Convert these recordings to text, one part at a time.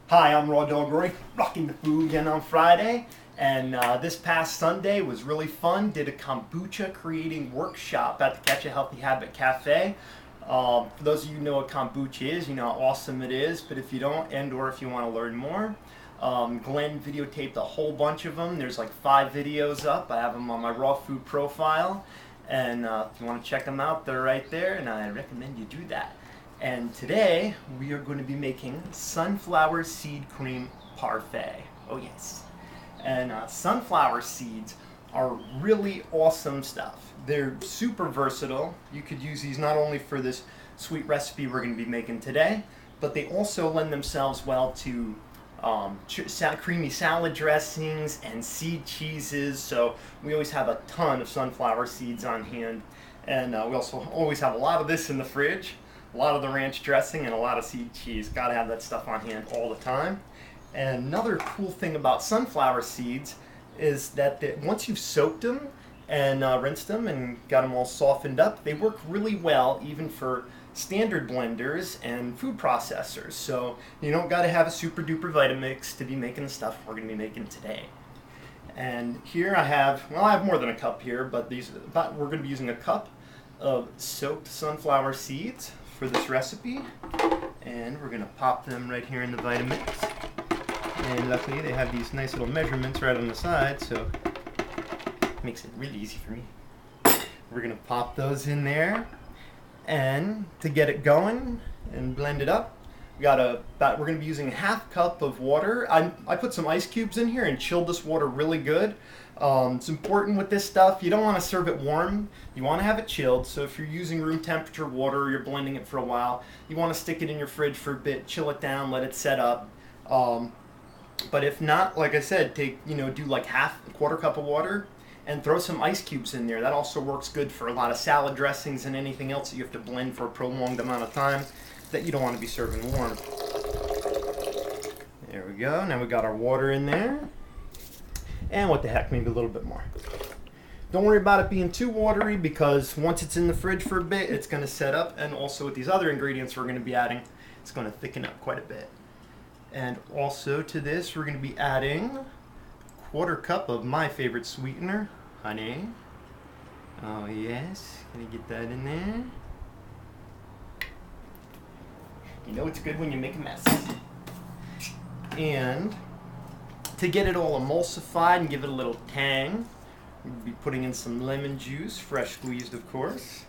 Hi, I'm Rawdawg Rory, rocking the food again on Friday. And this past Sunday was really fun. Did a kombucha creating workshop at the Catch a Healthy Habit Cafe. For those of you who know what kombucha is, you know how awesome it is. But if you don't, or if you want to learn more, Glenn videotaped a whole bunch of them. There's like 5 videos up. I have them on my raw food profile. And if you want to check them out, they're right there. And I recommend you do that. And today we are going to be making sunflower seed cream parfait. Oh yes. And sunflower seeds are really awesome stuff. They're super versatile. You could use these not only for this sweet recipe we're going to be making today, but they also lend themselves well to creamy salad dressings and seed cheeses. So we always have a ton of sunflower seeds on hand. And we also always have a lot of this in the fridge. A lot of the ranch dressing and a lot of seed cheese. Gotta have that stuff on hand all the time. And another cool thing about sunflower seeds is that once you've soaked them and rinsed them and got them all softened up, they work really well even for standard blenders and food processors. So you don't gotta have a super duper Vitamix to be making the stuff we're gonna be making today. And here I have more than a cup here, but we're gonna be using a cup of soaked sunflower seeds for this recipe, and we're gonna pop them right here in the Vitamix. And luckily they have these nice little measurements right on the side, so it makes it really easy for me. We're gonna pop those in there, and to get it going and blend it up, we're gonna be using a half cup of water. I put some ice cubes in here and chilled this water really good. It's important with this stuff, you don't want to serve it warm, you want to have it chilled. So if you're using room temperature water or you're blending it for a while, you want to stick it in your fridge for a bit, chill it down, let it set up. But if not, like I said, do like a quarter cup of water and throw some ice cubes in there. That also works good for a lot of salad dressings and anything else that you have to blend for a prolonged amount of time that you don't want to be serving warm. There we go. Now we got our water in there. And what the heck, maybe a little bit more. Don't worry about it being too watery, because once it's in the fridge for a bit, it's going to set up. And also with these other ingredients we're going to be adding, it's going to thicken up quite a bit. And also to this, we're going to be adding a quarter cup of my favorite sweetener, honey. Oh yes, going to get that in there. You know it's good when you make a mess. And to get it all emulsified and give it a little tang, we'll be putting in some lemon juice, fresh squeezed of course.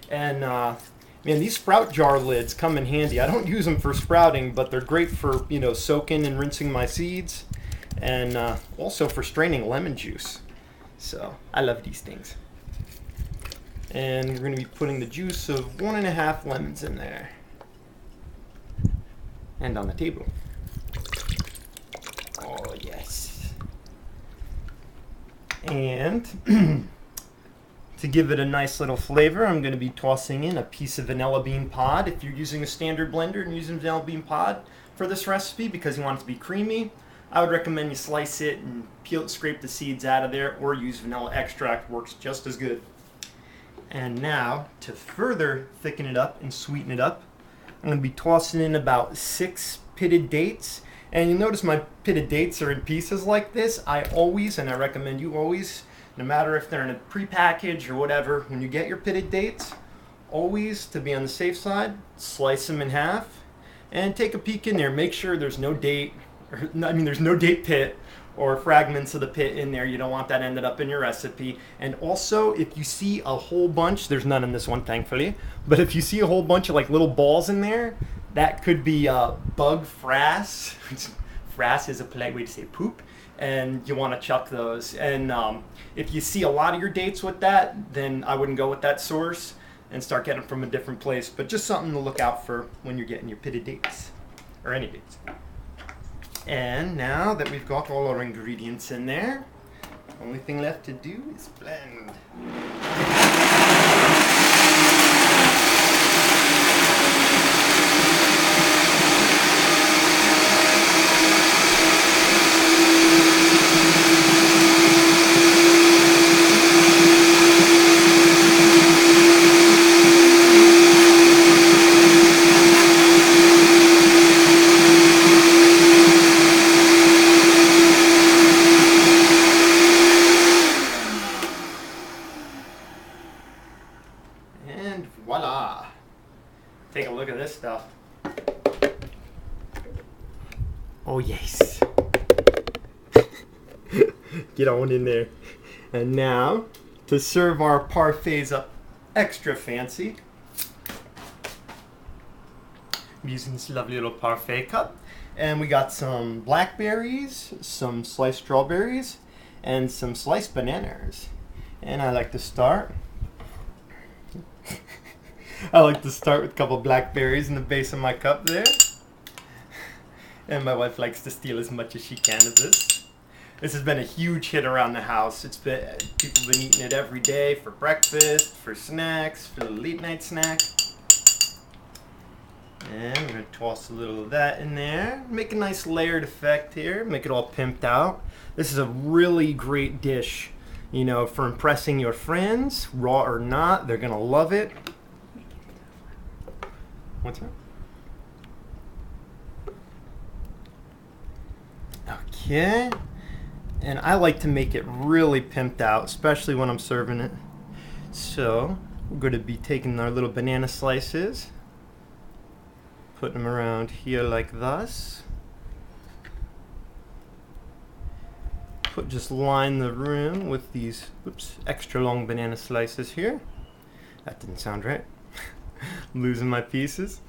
And man, these sprout jar lids come in handy. I don't use them for sprouting, but they're great for soaking and rinsing my seeds, and also for straining lemon juice. So I love these things. And we're going to be putting the juice of 1.5 lemons in there, and on the table. Oh yes. And to give it a nice little flavor, I'm going to be tossing in a piece of vanilla bean pod. If you're using a standard blender and using vanilla bean pod for this recipe because you want it to be creamy, I would recommend you slice it and scrape the seeds out of there, or use vanilla extract, works just as good. And now, to further thicken it up and sweeten it up, I'm going to be tossing in about 6 pitted dates. And you notice my pitted dates are in pieces like this. I always, and I recommend you always, no matter if they're in a pre-package or whatever, when you get your pitted dates, always, to be on the safe side, slice them in half and take a peek in there. Make sure there's no date, there's no date pit or fragments of the pit in there. You don't want that ended up in your recipe. And also, if you see a whole bunch, there's none in this one thankfully, but if you see a whole bunch of like little balls in there, that could be bug frass. Frass is a polite way to say poop, and you want to chuck those. And if you see a lot of your dates with that, then I wouldn't go with that source and start getting them from a different place. But just something to look out for when you're getting your pitted dates, or any dates. And now that we've got all our ingredients in there, the only thing left to do is blend. Oh yes. Get on in there. And now, to serve our parfaits up extra fancy, I'm using this lovely little parfait cup. And we got some blackberries, some sliced strawberries, and some sliced bananas. And I like to start. I like to start with a couple blackberries in the base of my cup there. And my wife likes to steal as much as she can of this. This has been a huge hit around the house. People have been eating it every day for breakfast, for snacks, for the late night snack. And we're going to toss a little of that in there. Make a nice layered effect here. Make it all pimped out. This is a really great dish, you know, for impressing your friends, raw or not. They're going to love it. What's that? Okay. And I like to make it really pimped out, especially when I'm serving it. So we're going to be taking our little banana slices, putting them around here like thus. Just line the room with these extra long banana slices here. That didn't sound right. Losing my pieces.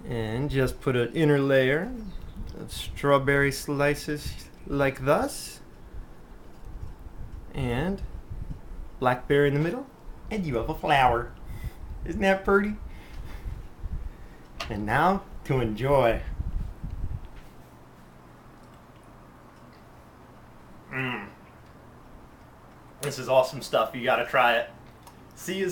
And just put an inner layer of strawberry slices like thus, and blackberry in the middle, and you have a flower. Isn't that pretty? And now to enjoy. This is awesome stuff. You gotta try it. See you.